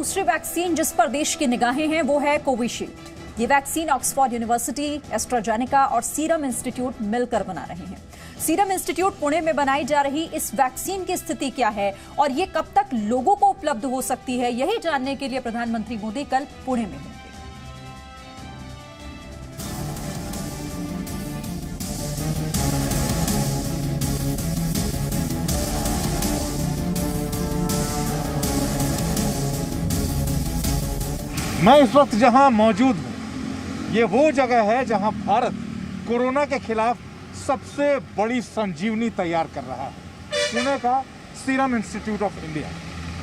दूसरी वैक्सीन जिस पर देश की निगाहें हैं वो है कोविशील्ड। ये वैक्सीन ऑक्सफोर्ड यूनिवर्सिटी, एस्ट्राजेनेका और सीरम इंस्टीट्यूट मिलकर बना रहे हैं। सीरम इंस्टीट्यूट पुणे में बनाई जा रही इस वैक्सीन की स्थिति क्या है और ये कब तक लोगों को उपलब्ध हो सकती है, यही जानने के लिए प्रधानमंत्री मोदी कल पुणे में होंगे। मैं इस वक्त जहां मौजूद हूं, ये वो जगह है जहां भारत कोरोना के खिलाफ सबसे बड़ी संजीवनी तैयार कर रहा है, पुणे का सीरम इंस्टीट्यूट ऑफ इंडिया।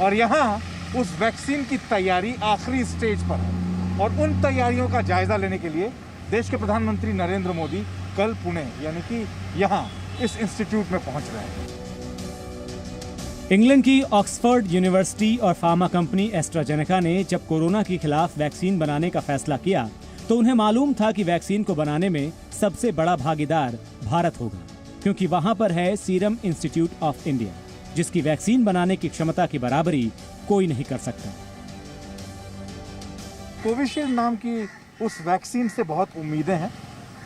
और यहां उस वैक्सीन की तैयारी आखिरी स्टेज पर है और उन तैयारियों का जायजा लेने के लिए देश के प्रधानमंत्री नरेंद्र मोदी कल पुणे यानी कि यहां इस इंस्टीट्यूट में पहुंच रहे हैं। इंग्लैंड की ऑक्सफोर्ड यूनिवर्सिटी और फार्मा कंपनी एस्ट्राजेनेका ने जब कोरोना के खिलाफ वैक्सीन बनाने का फैसला किया तो उन्हें मालूम था कि वैक्सीन को बनाने में सबसे बड़ा भागीदार भारत होगा, क्योंकि वहां पर है सीरम इंस्टीट्यूट ऑफ इंडिया, जिसकी वैक्सीन बनाने की क्षमता की बराबरी कोई नहीं कर सकता। कोविशील्ड नाम की उस वैक्सीन से बहुत उम्मीदें हैं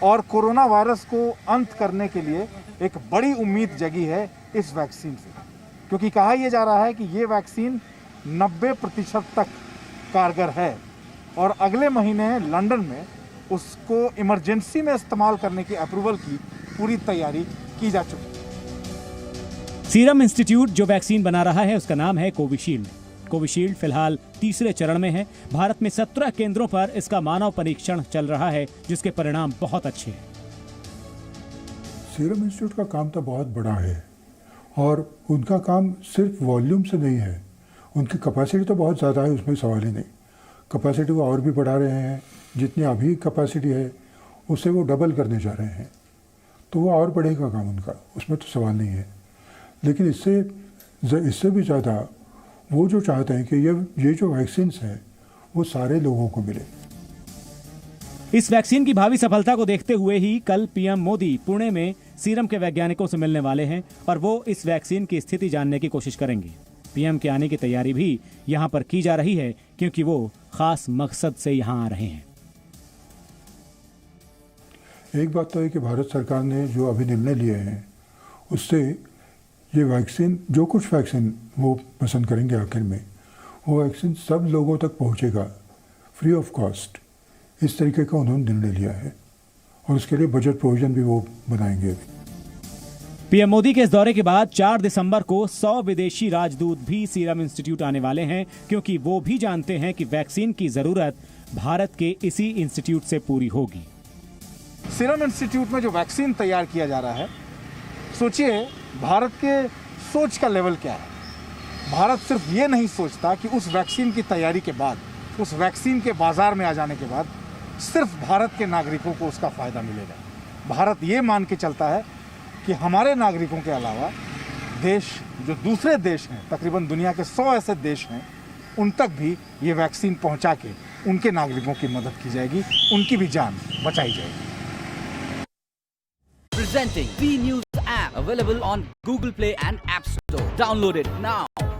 और कोरोना वायरस को अंत करने के लिए एक बड़ी उम्मीद जगी है इस वैक्सीन से, क्योंकि कहा यह जा रहा है कि ये वैक्सीन 90% तक कारगर है और अगले महीने लंदन में उसको इमरजेंसी में इस्तेमाल करने की अप्रूवल की पूरी तैयारी की जा चुकी है। सीरम इंस्टीट्यूट जो वैक्सीन बना रहा है उसका नाम है कोविशील्ड। कोविशील्ड फिलहाल तीसरे चरण में है। भारत में 17 केंद्रों पर इसका मानव परीक्षण चल रहा है, जिसके परिणाम बहुत अच्छे हैं। सीरम इंस्टीट्यूट का काम तो बहुत बड़ा है और उनका काम सिर्फ वॉल्यूम से नहीं है, उनकी कैपेसिटी तो बहुत ज़्यादा है, उसमें सवाल ही नहीं। कैपेसिटी वो और भी बढ़ा रहे हैं, जितनी अभी कैपेसिटी है उससे वो डबल करने जा रहे हैं, तो वो और बढ़ेगा काम उनका, उसमें तो सवाल नहीं है। लेकिन इससे भी ज़्यादा वो जो चाहते हैं कि ये जो वैक्सीन्स हैं वो सारे लोगों को मिले। इस वैक्सीन की भावी सफलता को देखते हुए ही कल पीएम मोदी पुणे में सीरम के वैज्ञानिकों से मिलने वाले हैं और वो इस वैक्सीन की स्थिति जानने की कोशिश करेंगे। पीएम के आने की तैयारी भी यहां पर की जा रही है, क्योंकि वो खास मकसद से यहां आ रहे हैं। एक बात तो है कि भारत सरकार ने जो अभी निर्णय लिए हैं उससे ये वैक्सीन, जो कुछ वैक्सीन वो पसंद करेंगे आखिर में, वो वैक्सीन सब लोगों तक पहुंचेगा फ्री ऑफ कॉस्ट। इस तरीके का उन्होंने निर्णय लिया है और उसके लिए बजट प्रोविजन भी वो बनाएंगे। पीएम मोदी के इस दौरे के बाद 4 दिसंबर को 100 विदेशी राजदूत भी सीरम इंस्टीट्यूट आने वाले हैं, क्योंकि वो भी जानते हैं कि वैक्सीन की जरूरत भारत के इसी इंस्टीट्यूट से पूरी होगी। सीरम इंस्टीट्यूट में जो वैक्सीन तैयार किया जा रहा है, सोचिए भारत के सोच का लेवल क्या है। भारत सिर्फ ये नहीं सोचता कि उस वैक्सीन की तैयारी के बाद, उस वैक्सीन के बाजार में आ जाने के बाद सिर्फ भारत के नागरिकों को उसका फ़ायदा मिलेगा। भारत ये मान के चलता है कि हमारे नागरिकों के अलावा देश, जो दूसरे देश हैं, तकरीबन दुनिया के 100 ऐसे देश हैं, उन तक भी ये वैक्सीन पहुंचा के उनके नागरिकों की मदद की जाएगी, उनकी भी जान बचाई जाएगी। Presenting V News app available on Google Play and App Store. Download it now.